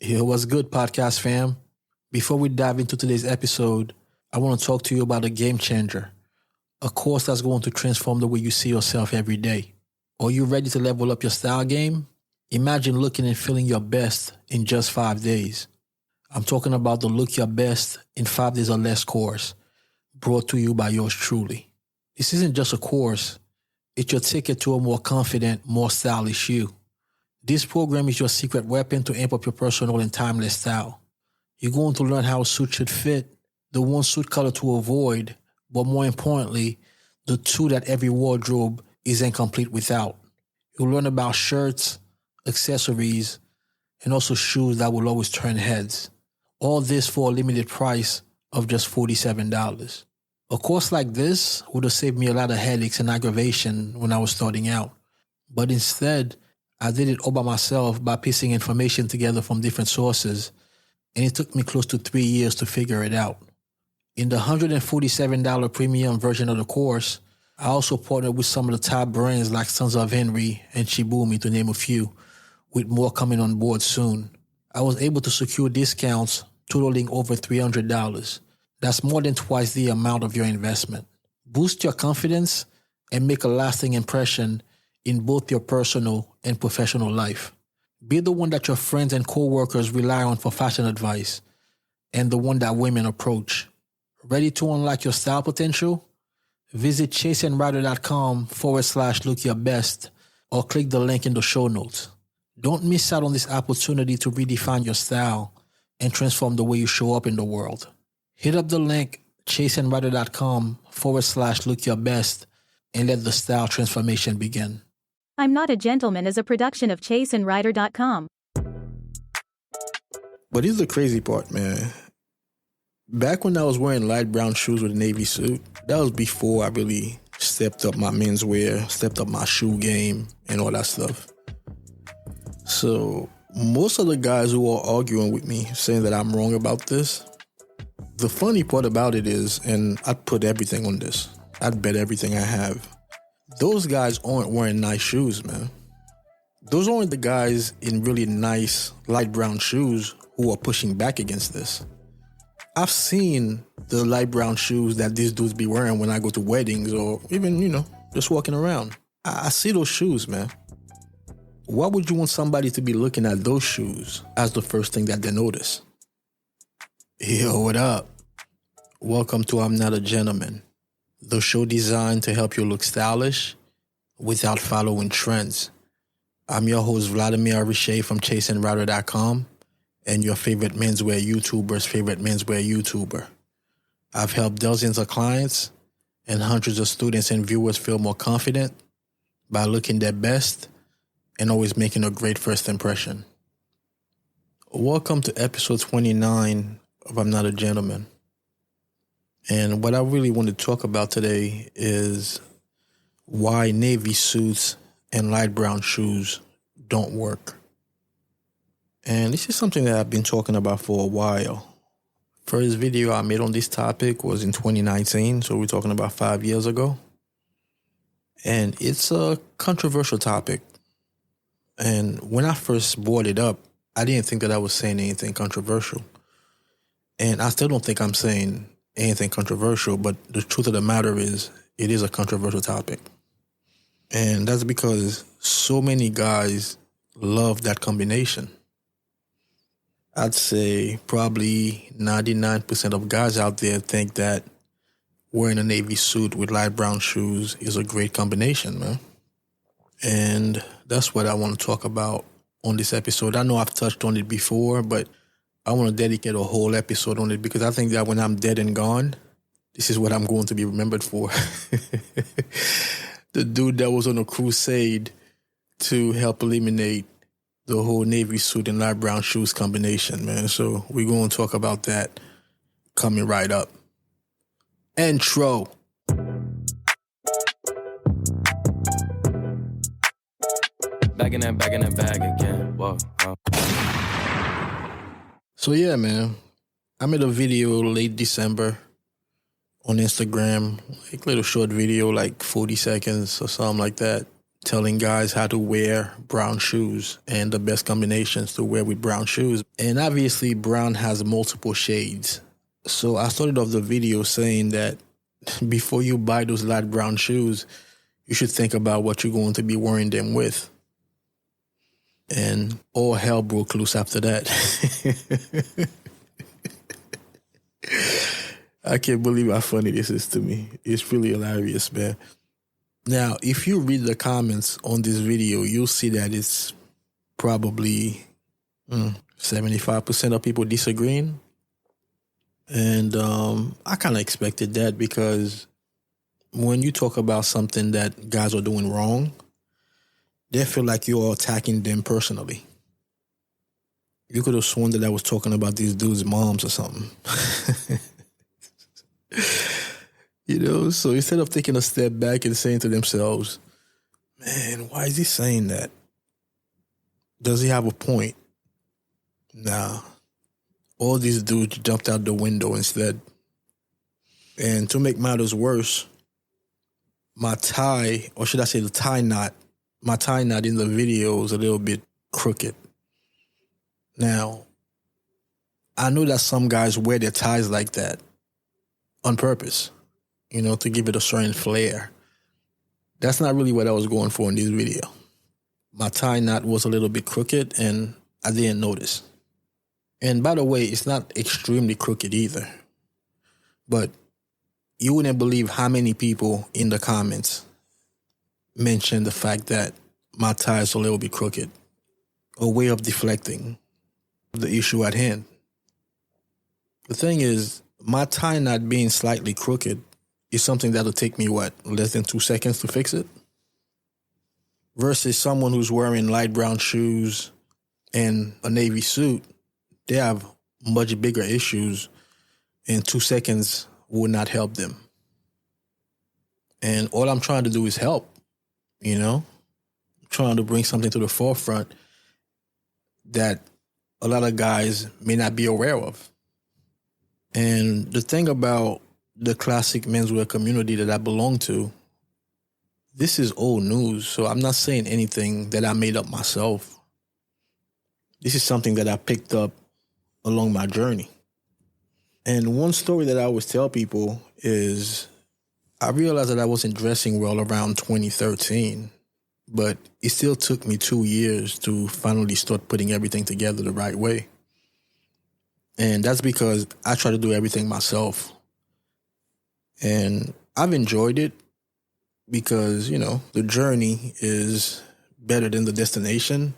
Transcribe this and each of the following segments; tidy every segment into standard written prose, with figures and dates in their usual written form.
Yo, what's good, podcast fam? Before we dive into today's episode, I want to talk to you about a game changer, a course that's going to transform the way you see yourself every day. Are you ready to level up your style game? Imagine looking and feeling your best in just 5 days. I'm talking about the Look Your Best in 5 Days or Less course, brought to you by yours truly. This isn't just a course, it's your ticket to a more confident, more stylish you. This program is your secret weapon to amp up your personal and timeless style. You're going to learn how a suit should fit, the one suit color to avoid, but more importantly, the two that every wardrobe is incomplete without. You'll learn about shirts, accessories, and also shoes that will always turn heads. All this for a limited price of just $47. A course like this would have saved me a lot of headaches and aggravation when I was starting out. But instead, I did it all by myself by piecing information together from different sources, and it took me close to 3 years to figure it out. In the $147 premium version of the course, I also partnered with some of the top brands like Sons of Henry and Shibumi, to name a few, with more coming on board soon. I was able to secure discounts totaling over $300. That's more than twice the amount of your investment. Boost your confidence and make a lasting impression in both your personal and professional life. Be the one that your friends and coworkers rely on for fashion advice, and the one that women approach. Ready to unlock your style potential? Visit chaseandrider.com/lookyourbest or click the link in the show notes. Don't miss out on this opportunity to redefine your style and transform the way you show up in the world. Hit up the link chaseandrider.com/lookyourbest and let the style transformation begin. I'm Not a Gentleman is a production of chaseandrider.com. But here's the crazy part, man. Back when I was wearing light brown shoes with a navy suit, that was before I really stepped up my menswear, stepped up my shoe game, and all that stuff. So most of the guys who are arguing with me, saying that I'm wrong about this, the funny part about it is, and I'd put everything on this, I'd bet everything I have, those guys aren't wearing nice shoes, man. Those aren't the guys in really nice light brown shoes who are pushing back against this. I've seen the light brown shoes that these dudes be wearing when I go to weddings or even, just walking around. I see those shoes, man. Why would you want somebody to be looking at those shoes as the first thing that they notice? Yo, what up? Welcome to I'm Not a Gentleman, the show designed to help you look stylish without following trends. I'm your host, Vladimir Riché from chaseandrider.com, and your favorite menswear YouTuber's favorite menswear YouTuber. I've helped dozens of clients and hundreds of students and viewers feel more confident by looking their best and always making a great first impression. Welcome to episode 29 of I'm Not a Gentleman. And what I really want to talk about today is why navy suits and light brown shoes don't work. And this is something that I've been talking about for a while. First video I made on this topic was in 2019, so we're talking about 5 years ago. And it's a controversial topic. And when I first brought it up, I didn't think that I was saying anything controversial. And I still don't think I'm saying anything controversial, but the truth of the matter is, it is a controversial topic. And that's because so many guys love that combination. I'd say probably 99% of guys out there think that wearing a navy suit with light brown shoes is a great combination, man. And that's what I want to talk about on this episode. I know I've touched on it before, but I want to dedicate a whole episode on it because I think that when I'm dead and gone, this is what I'm going to be remembered for. The dude that was on a crusade to help eliminate the whole navy suit and light brown shoes combination, man. So we're going to talk about that coming right up. Intro. Back in that bag again. Whoa. So yeah, man, I made a video late December on Instagram, like little short video, like 40 seconds or something like that, telling guys how to wear brown shoes and the best combinations to wear with brown shoes. And obviously brown has multiple shades. So I started off the video saying that before you buy those light brown shoes, you should think about what you're going to be wearing them with. And all hell broke loose after that. I can't believe how funny this is to me. It's really hilarious, man. Now, if you read the comments on this video, you'll see that it's probably 75% of people disagreeing. And I kind of expected that, because when you talk about something that guys are doing wrong, they feel like you're attacking them personally. You could have sworn that I was talking about these dudes' moms or something. You know, so instead of taking a step back and saying to themselves, man, why is he saying that? Does he have a point? Nah. All these dudes jumped out the window instead. And to make matters worse, my tie, or should I say the tie knot, my tie knot in the video is a little bit crooked. Now, I know that some guys wear their ties like that on purpose, you know, to give it a certain flair. That's not really what I was going for in this video. My tie knot was a little bit crooked and I didn't notice. And by the way, it's not extremely crooked either. But you wouldn't believe how many people in the comments mentioned the fact that my tie is a little bit crooked. A way of deflecting the issue at hand. The thing is, my tie knot being slightly crooked is something that'll take me, less than 2 seconds to fix it? Versus someone who's wearing light brown shoes and a navy suit, they have much bigger issues, and 2 seconds will not help them. And all I'm trying to do is help, you know? I'm trying to bring something to the forefront that a lot of guys may not be aware of. And the thing about the classic menswear community that I belong to, this is old news, so I'm not saying anything that I made up myself. This is something that I picked up along my journey. And one story that I always tell people is I realized that I wasn't dressing well around 2013, but it still took me 2 years to finally start putting everything together the right way. And that's because I try to do everything myself. And I've enjoyed it because, you know, the journey is better than the destination.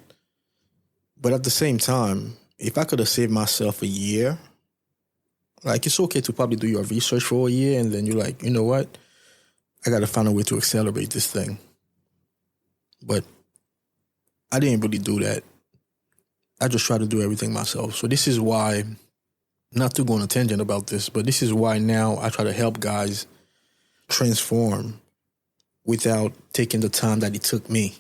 But at the same time, if I could have saved myself a year, like, it's okay to probably do your research for a year and then you're like, you know what? I got to find a way to accelerate this thing. But I didn't really do that. I just try to do everything myself. So this is why, not to go on a tangent about this, but this is why now I try to help guys transform without taking the time that it took me.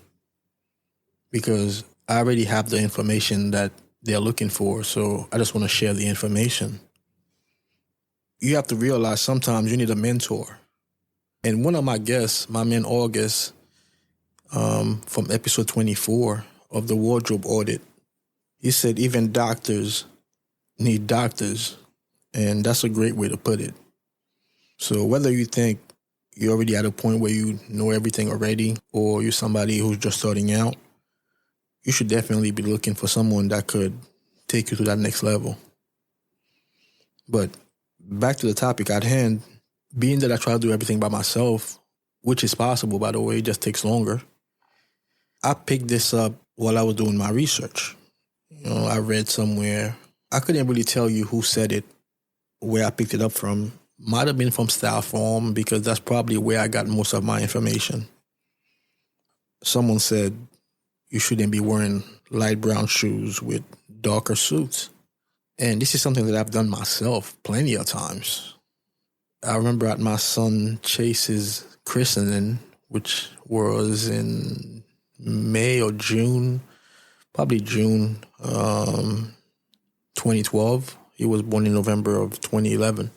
Because I already have the information that they're looking for, so I just want to share the information. You have to realize sometimes you need a mentor. And one of my guests, my man August, from episode 24 of the Wardrobe Audit, he said even doctors need doctors, and that's a great way to put it. So whether you think you're already at a point where you know everything already, or you're somebody who's just starting out, you should definitely be looking for someone that could take you to that next level. But back to the topic at hand, being that I try to do everything by myself, which is possible, by the way, it just takes longer. I picked this up while I was doing my research. You know, I read somewhere. I couldn't really tell you who said it, where I picked it up from. Might have been from Styleform, because that's probably where I got most of my information. Someone said you shouldn't be wearing light brown shoes with darker suits. And this is something that I've done myself plenty of times. I remember at my son Chase's christening, which was in May or June, probably June 2012. He was born in November of 2011.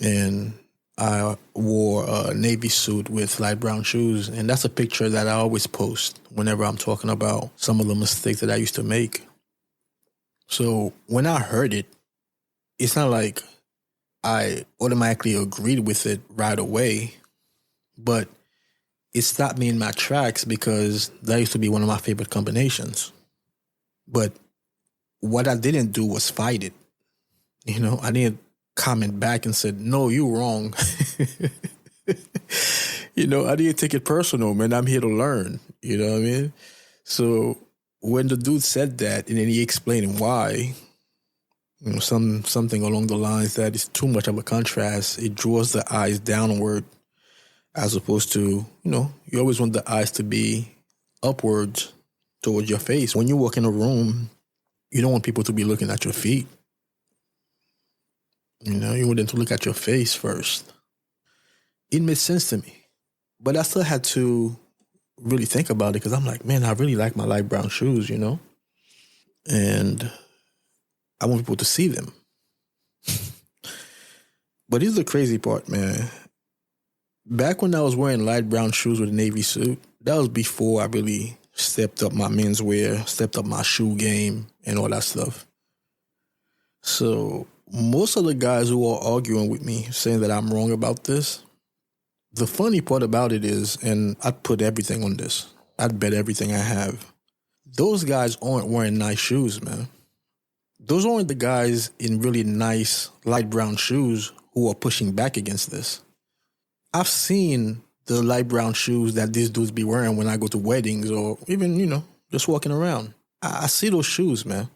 And I wore a navy suit with light brown shoes, and that's a picture that I always post whenever I'm talking about some of the mistakes that I used to make. So when I heard it, it's not like I automatically agreed with it right away, but it stopped me in my tracks because that used to be one of my favorite combinations. But what I didn't do was fight it. I didn't comment back and said, no, you're wrong. I didn't take it personal, man. I'm here to learn. You know what I mean? So when the dude said that and then he explained why, something along the lines that is too much of a contrast, it draws the eyes downward as opposed to, you always want the eyes to be upwards towards your face. When you walk in a room, you don't want people to be looking at your feet. You want them to look at your face first. It made sense to me. But I still had to really think about it because I'm like, man, I really like my light brown shoes, And I want people to see them. But here's the crazy part, man. Back when I was wearing light brown shoes with a navy suit, that was before I really stepped up my menswear, stepped up my shoe game, and all that stuff. So most of the guys who are arguing with me, saying that I'm wrong about this, the funny part about it is, and I'd put everything on this, I'd bet everything I have, those guys aren't wearing nice shoes, man. Those aren't the guys in really nice light brown shoes who are pushing back against this. I've seen the light brown shoes that these dudes be wearing when I go to weddings or even, just walking around. I see those shoes, man.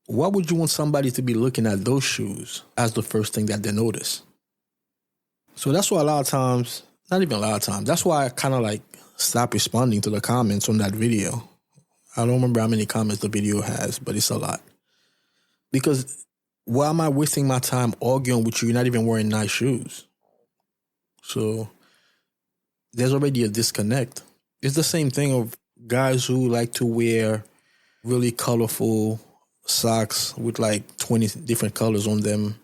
Why would you want somebody to be looking at those shoes as the first thing that they notice? So that's why a lot of times, not even a lot of times, that's why I kind of stop responding to the comments on that video. I don't remember how many comments the video has, but it's a lot. Because why am I wasting my time arguing with you? You're not even wearing nice shoes. So there's already a disconnect. It's the same thing of guys who like to wear really colorful socks with 20 different colors on them,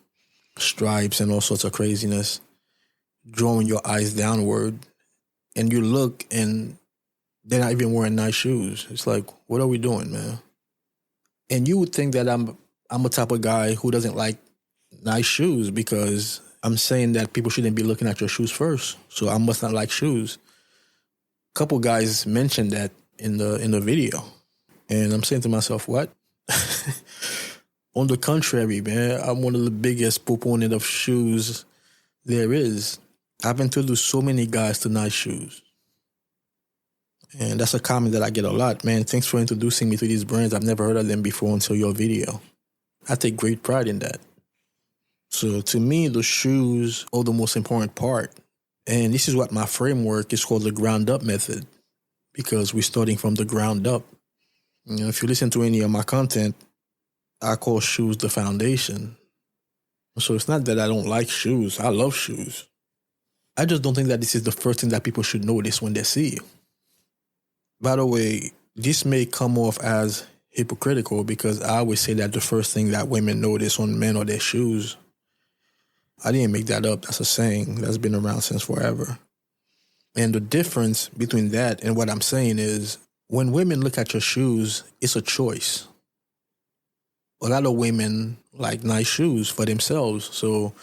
stripes and all sorts of craziness, drawing your eyes downward, and you look and they're not even wearing nice shoes. It's like, what are we doing, man? And you would think that I'm a type of guy who doesn't like nice shoes because I'm saying that people shouldn't be looking at your shoes first. So I must not like shoes. A couple guys mentioned that in the video. And I'm saying to myself, what? On the contrary, man, I'm one of the biggest proponent of shoes there is. I've introduced so many guys to nice shoes. And that's a comment that I get a lot. Man, thanks for introducing me to these brands. I've never heard of them before until your video. I take great pride in that. So to me, the shoes are the most important part. And this is what my framework is called, the ground up method, because we're starting from the ground up. If you listen to any of my content, I call shoes the foundation. So it's not that I don't like shoes. I love shoes. I just don't think that this is the first thing that people should notice when they see you. By the way, this may come off as hypocritical because I always say that the first thing that women notice on men are their shoes. I didn't make that up. That's a saying that's been around since forever. And the difference between that and what I'm saying is when women look at your shoes, it's a choice. A lot of women like nice shoes for themselves. So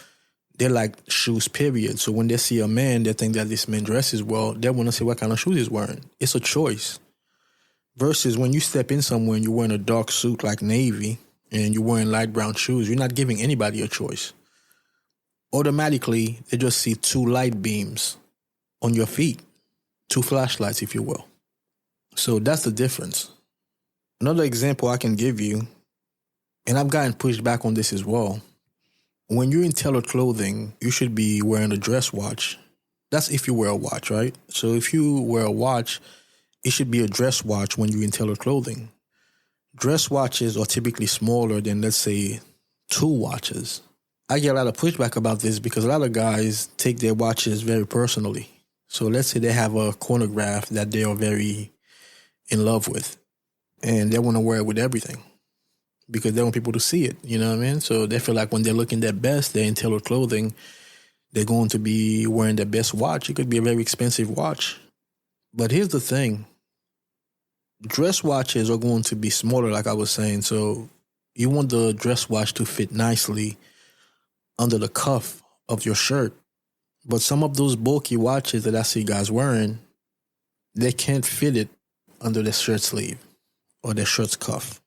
they like shoes, period. So when they see a man, they think that this man dresses well. They want to see what kind of shoes he's wearing. It's a choice. Versus when you step in somewhere and you're wearing a dark suit like navy and you're wearing light brown shoes, you're not giving anybody a choice. Automatically, they just see two light beams on your feet, two flashlights, if you will. So that's the difference. Another example I can give you, and I've gotten pushed back on this as well. When you're in tailored clothing, you should be wearing a dress watch. That's if you wear a watch, right? So if you wear a watch, it should be a dress watch when you're in tailored clothing. Dress watches are typically smaller than, let's say, 2 watches. I get a lot of pushback about this because a lot of guys take their watches very personally. So let's say they have a chronograph that they are very in love with, and they want to wear it with everything because they want people to see it, you know what I mean? So they feel like when they're looking their best, they're in tailored clothing, they're going to be wearing the best watch. It could be a very expensive watch. But here's the thing. Dress watches are going to be smaller, like I was saying. So you want the dress watch to fit nicely under the cuff of your shirt. But some of those bulky watches that I see guys wearing, they can't fit it under their shirt sleeve or their shirt's cuff.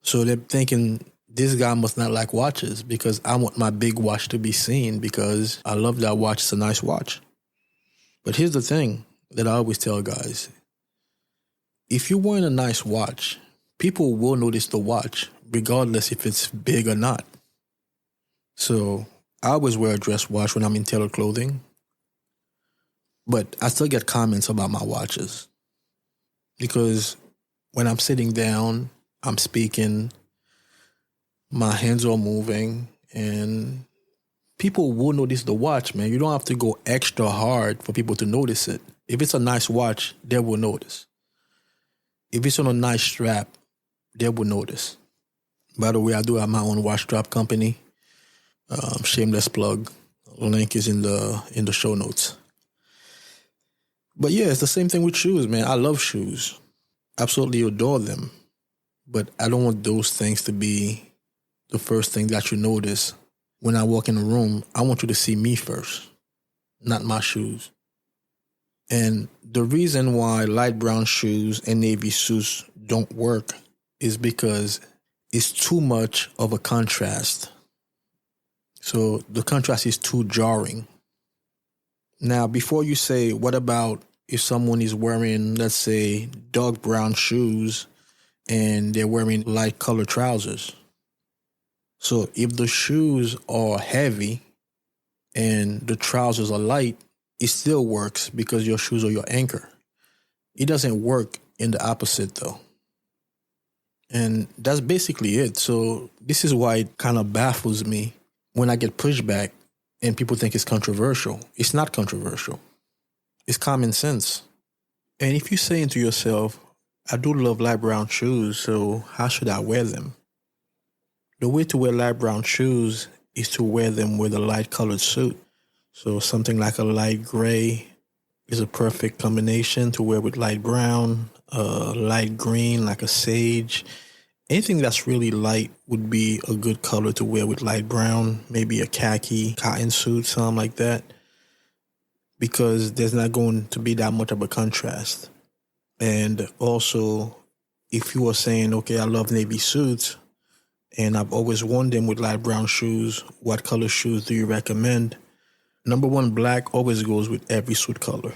So they're thinking, this guy must not like watches because I want my big watch to be seen because I love that watch. It's a nice watch. But here's the thing that I always tell guys. If you're wearing a nice watch, people will notice the watch regardless if it's big or not. So I always wear a dress watch when I'm in tailored clothing. But I still get comments about my watches. Because when I'm sitting down, I'm speaking, my hands are moving, and people will notice the watch, man. You don't have to go extra hard for people to notice it. If it's a nice watch, they will notice. If it's on a nice strap, they will notice. By the way, I do have my own watch strap company. Shameless plug. The link is in the show notes. But yeah, it's the same thing with shoes, man. I love shoes. Absolutely adore them. But I don't want those things to be the first thing that you notice. When I walk in a room, I want you to see me first, not my shoes. And the reason why light brown shoes and navy suits don't work is because it's too much of a contrast. So the contrast is too jarring. Now, before you say, what about if someone is wearing, let's say, dark brown shoes and they're wearing light colored trousers? So if the shoes are heavy and the trousers are light, it still works because your shoes are your anchor. It doesn't work in the opposite, though. And that's basically it. So this is why it kind of baffles me when I get pushback and people think it's controversial. It's not controversial. It's common sense. And if you're saying to yourself, I do love light brown shoes, so how should I wear them? The way to wear light brown shoes is to wear them with a light colored suit. So something like a light gray is a perfect combination to wear with light brown, light green like a sage. Anything that's really light would be a good color to wear with light brown, maybe a khaki, cotton suit, something like that, because there's not going to be that much of a contrast. And also, if you are saying, okay, I love navy suits, and I've always worn them with light brown shoes, what color shoes do you recommend? Number one, black always goes with every suit color.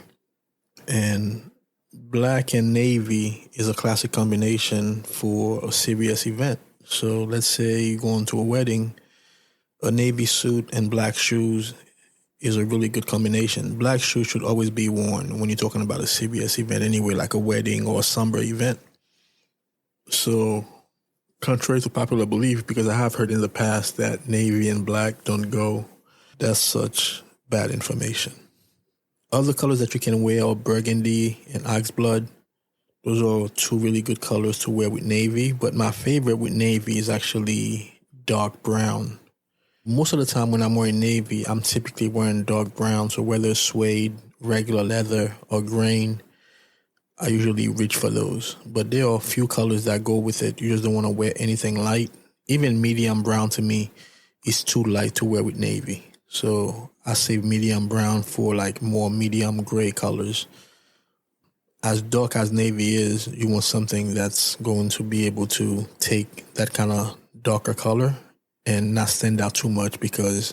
And black and navy is a classic combination for a serious event. So let's say you're going to a wedding, a navy suit and black shoes is a really good combination. Black shoes should always be worn when you're talking about a serious event anyway, like a wedding or a somber event. So contrary to popular belief, because I have heard in the past that navy and black don't go, that's such bad information. Other colors that you can wear are burgundy and oxblood. Those are two really good colors to wear with navy, but my favorite with navy is actually dark brown. Most of the time when I'm wearing navy, I'm typically wearing dark brown, so whether it's suede, regular leather, or grain, I usually reach for those. But there are a few colors that go with it. You just don't want to wear anything light. Even medium brown to me is too light to wear with navy. So I save medium brown for like more medium gray colors. As dark as navy is, you want something that's going to be able to take that kind of darker color and not stand out too much because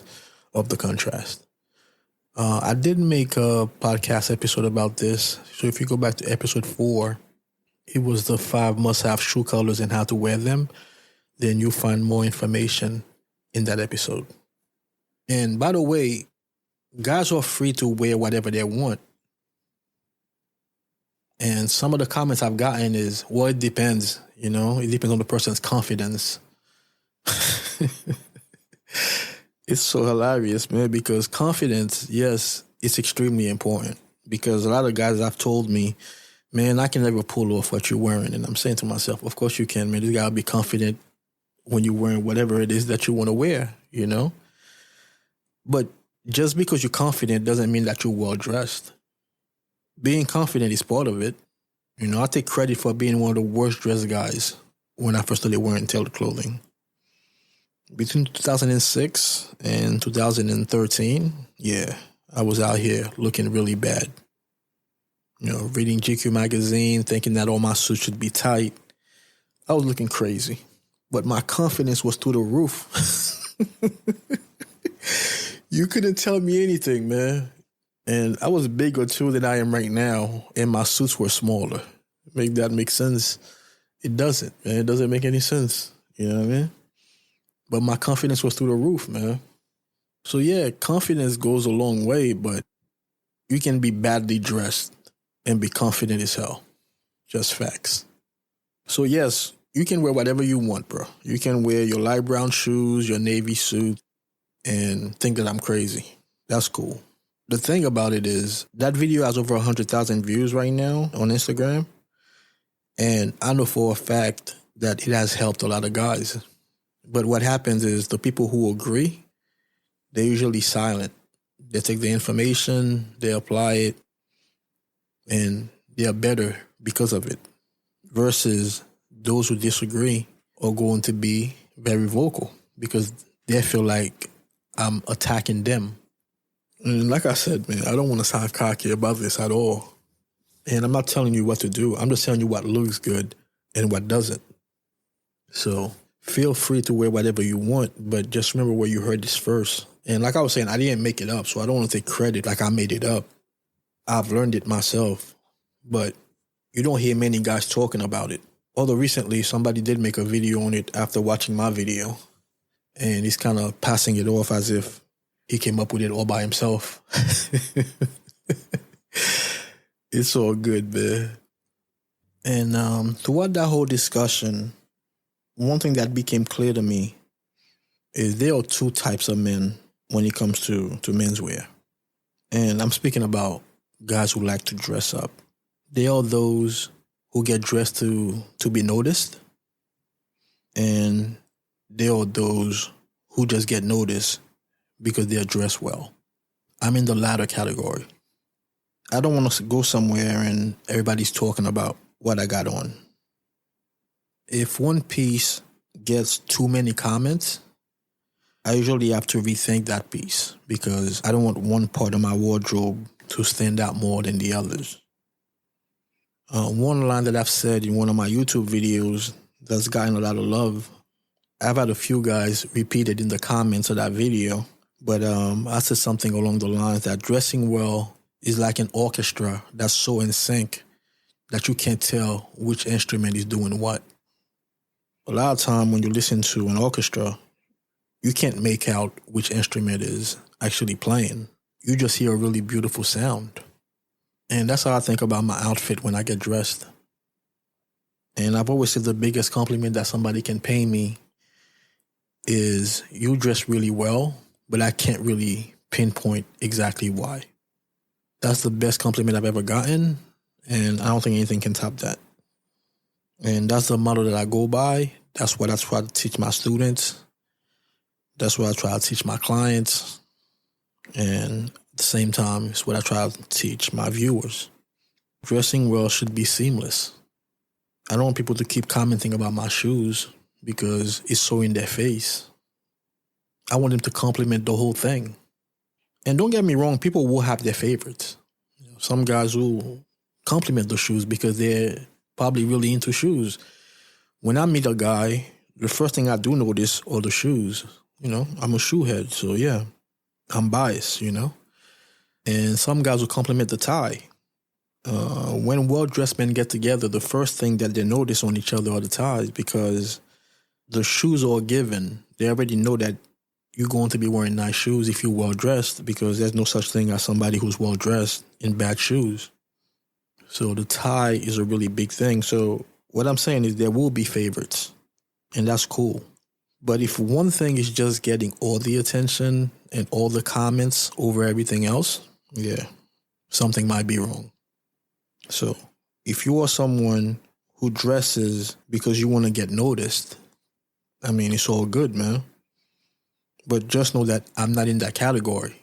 of the contrast. I did make a podcast episode about this. So if you go back to episode 4, it was the 5 must-have shoe colors and how to wear them. Then you'll find more information in that episode. And by the way, guys are free to wear whatever they want. And some of the comments I've gotten is, well, it depends, it depends on the person's confidence. It's so hilarious, man, because confidence, yes, it's extremely important. Because a lot of guys have told me, man, I can never pull off what you're wearing. And I'm saying to myself, of course you can, man. You got to be confident when you're wearing whatever it is that you want to wear, But just because you're confident doesn't mean that you're well-dressed. Being confident is part of it. You know, I take credit for being one of the worst-dressed guys when I first started wearing tailored clothing. Between 2006 and 2013, yeah, I was out here looking really bad. You know, reading GQ magazine, thinking that all my suits should be tight. I was looking crazy. But my confidence was through the roof. You couldn't tell me anything, man. And I was bigger, too, than I am right now, and my suits were smaller. Make that make sense? It doesn't, man. It doesn't make any sense. You know what I mean? But my confidence was through the roof, man. So, yeah, confidence goes a long way, but you can be badly dressed and be confident as hell. Just facts. So, yes, you can wear whatever you want, bro. You can wear your light brown shoes, your navy suit, and think that I'm crazy. That's cool. The thing about it is that video has over 100,000 views right now on Instagram. And I know for a fact that it has helped a lot of guys. But what happens is the people who agree, they're usually silent. They take the information, they apply it, and they are better because of it. Versus those who disagree are going to be very vocal because they feel like I'm attacking them. And like I said, man, I don't want to sound cocky about this at all. And I'm not telling you what to do. I'm just telling you what looks good and what doesn't. So feel free to wear whatever you want, but just remember where you heard this first. And like I was saying, I didn't make it up, so I don't want to take credit like I made it up. I've learned it myself, but you don't hear many guys talking about it. Although recently, somebody did make a video on it after watching my video, and he's kind of passing it off as if he came up with it all by himself. It's all good, man. And throughout that whole discussion, one thing that became clear to me is there are two types of men when it comes to menswear. And I'm speaking about guys who like to dress up. There are those who get dressed to be noticed. And there are those who just get noticed because they're dressed well. I'm in the latter category. I don't want to go somewhere and everybody's talking about what I got on. If one piece gets too many comments, I usually have to rethink that piece because I don't want one part of my wardrobe to stand out more than the others. One line that I've said in one of my YouTube videos that's gotten a lot of love, I've had a few guys repeat it in the comments of that video, but I said something along the lines that dressing well is like an orchestra that's so in sync that you can't tell which instrument is doing what. A lot of time when you listen to an orchestra, you can't make out which instrument is actually playing. You just hear a really beautiful sound. And that's how I think about my outfit when I get dressed. And I've always said the biggest compliment that somebody can pay me is you dress really well, but I can't really pinpoint exactly why. That's the best compliment I've ever gotten, and I don't think anything can top that. And that's the motto that I go by. That's what I try to teach my students. That's what I try to teach my clients. And at the same time, it's what I try to teach my viewers. Dressing well should be seamless. I don't want people to keep commenting about my shoes because it's so in their face. I want them to compliment the whole thing. And don't get me wrong, people will have their favorites. Some guys will compliment the shoes because they're probably really into shoes. When I meet a guy, the first thing I do notice are the shoes. You know, I'm a shoe head, so yeah, I'm biased, you know. And some guys will compliment the tie. When well-dressed men get together, the first thing that they notice on each other are the ties because the shoes are given. They already know that you're going to be wearing nice shoes if you're well-dressed because there's no such thing as somebody who's well-dressed in bad shoes. So the tie is a really big thing. So what I'm saying is there will be favorites, and that's cool. But if one thing is just getting all the attention and all the comments over everything else, yeah, something might be wrong. So if you are someone who dresses because you want to get noticed, I mean, it's all good, man. But just know that I'm not in that category.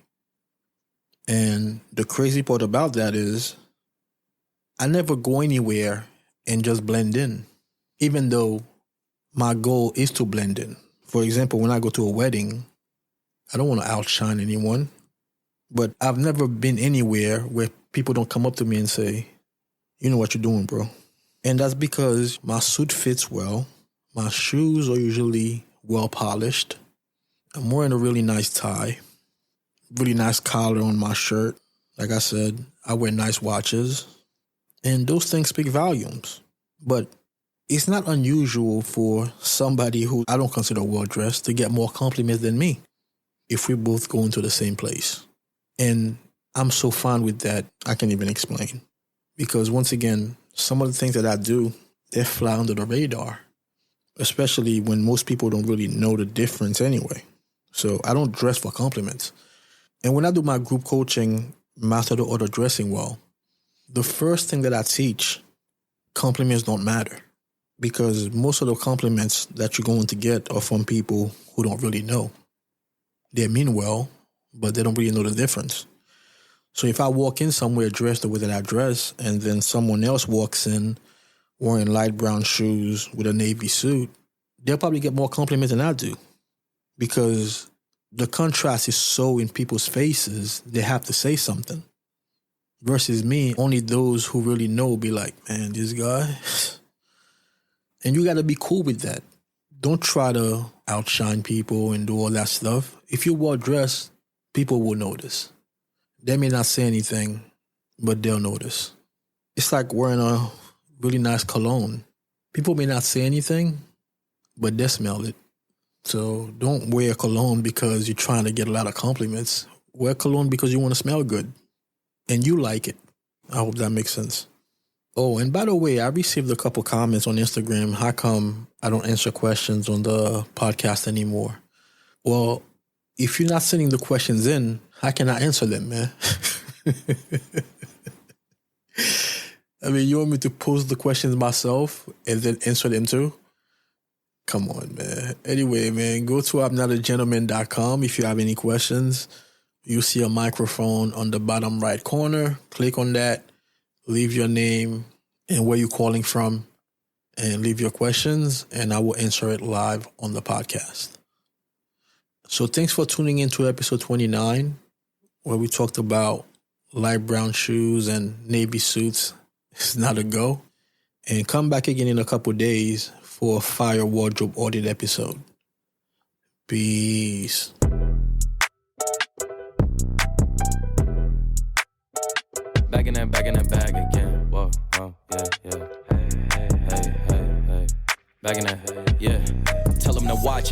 And the crazy part about that is I never go anywhere and just blend in, even though my goal is to blend in. For example, when I go to a wedding, I don't want to outshine anyone, but I've never been anywhere where people don't come up to me and say, you know what you're doing, bro. And that's because my suit fits well. My shoes are usually well polished. I'm wearing a really nice tie, really nice collar on my shirt. Like I said, I wear nice watches. And those things speak volumes. But it's not unusual for somebody who I don't consider well-dressed to get more compliments than me if we both go into the same place. And I'm so fine with that, I can't even explain. Because once again, some of the things that I do, they fly under the radar, especially when most people don't really know the difference anyway. So I don't dress for compliments. And when I do my group coaching, Master the Art of Dressing Well, the first thing that I teach, compliments don't matter. Because most of the compliments that you're going to get are from people who don't really know. They mean well, but they don't really know the difference. So if I walk in somewhere dressed the way that I dress, and then someone else walks in wearing light brown shoes with a navy suit, they'll probably get more compliments than I do. Because the contrast is so in people's faces, they have to say something. Versus me, only those who really know be like, man, this guy. And you got to be cool with that. Don't try to outshine people and do all that stuff. If you're well-dressed, people will notice. They may not say anything, but they'll notice. It's like wearing a really nice cologne. People may not say anything, but they smell it. So don't wear cologne because you're trying to get a lot of compliments. Wear cologne because you want to smell good. And you like it. I hope that makes sense. Oh, and by the way, I received a couple comments on Instagram. How come I don't answer questions on the podcast anymore? Well, if you're not sending the questions in, how can I answer them, man? I mean, you want me to post the questions myself and then answer them too? Come on, man. Anyway, man, go to I'mNotAGentleman.com if you have any questions. You see a microphone on the bottom right corner. Click on that. Leave your name and where you're calling from and leave your questions, and I will answer it live on the podcast. So thanks for tuning in to episode 29, where we talked about light brown shoes and navy suits. It's not a go. And come back again in a couple days for a fire wardrobe audit episode. Peace. Back in that bag again. Whoa, yeah. Hey. Back in that, yeah. Tell them to watch it.